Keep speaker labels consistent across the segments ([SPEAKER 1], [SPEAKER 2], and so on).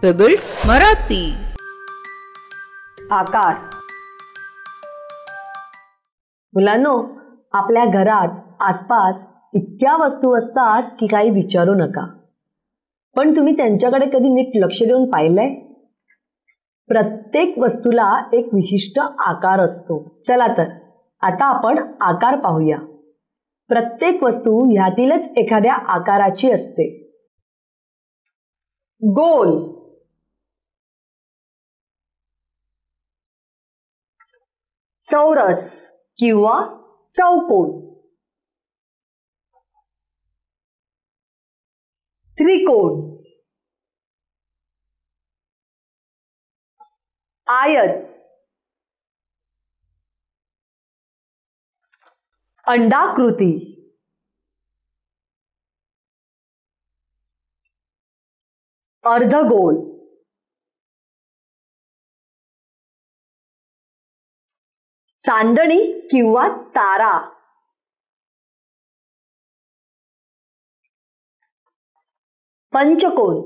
[SPEAKER 1] Pebbles Marathi.
[SPEAKER 2] आकार। मुलांनो, आपल्या घरात आसपास इतक्या वस्तू असतात की काही विचारू नका। पण तुम्ही त्यांच्याकडे कधी नीट लक्ष देऊन पाहिलंय? प्रत्येक वस्तूला एक विशिष्ट आकार असतो। चला तर आता आपण आकार पाहूया। प्रत्येक वस्तू ह्यातीलच एखाद्या आकाराची असते। गोल, चौरस किंवा चौकोन, त्रिकोण, आयत, अंडाकृती, अर्धगोल, चांदणी किंवा तारा, पंचकोन,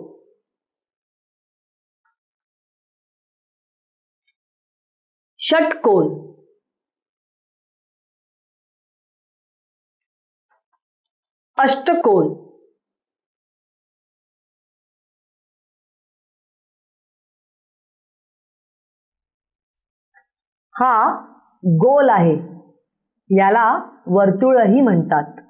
[SPEAKER 2] षटकोन, अष्टकोन, हा गोल आहे, याला वर्तुळही म्हणतात।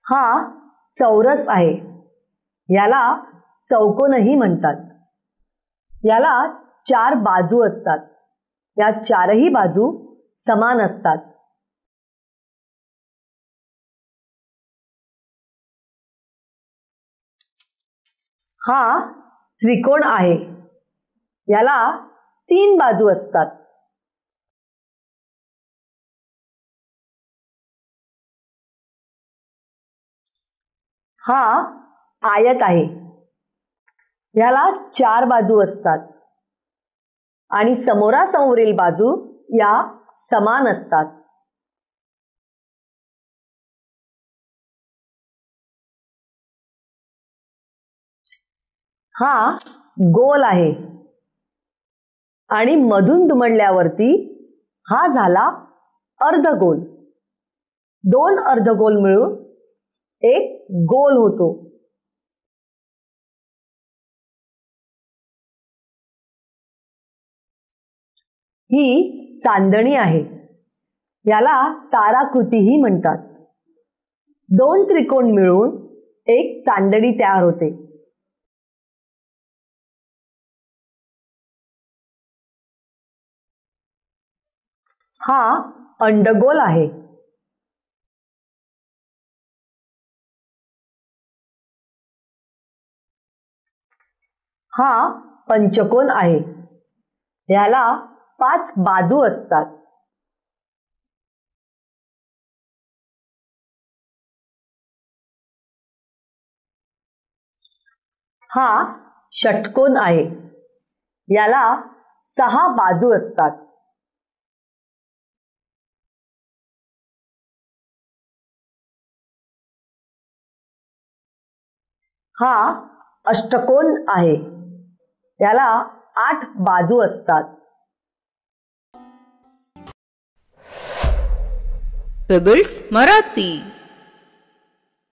[SPEAKER 2] हा चौरस आहे, याला चौकोनही म्हणतात। याला चार बाजू असतात, या चारही बाजू समान असतात। हा त्रिकोण आहे, याला तीन बाजू असतात। हा आयत आहे, याला चार बाजू असतात आणि समोरासमोरील बाजू या समान असतात। हा गोल आहे आणि मधून दुमडल्यावरती हा झाला अर्धगोल। दोन अर्धगोल मिळून एक गोल होतो। ही चांदणी आहे, याला ताराकृतीही म्हणतात। दोन त्रिकोण मिळून एक चांदणी तयार होते। हा अंडगोल आहे, हा पंचकोन आहे, याला पाच बाजू असतात। हा षटकोन आहे, याला सहा बाजू असतात। हा अष्टकोन आहे, याला आठ बाजू असतात।
[SPEAKER 1] पेबल्स मराठी।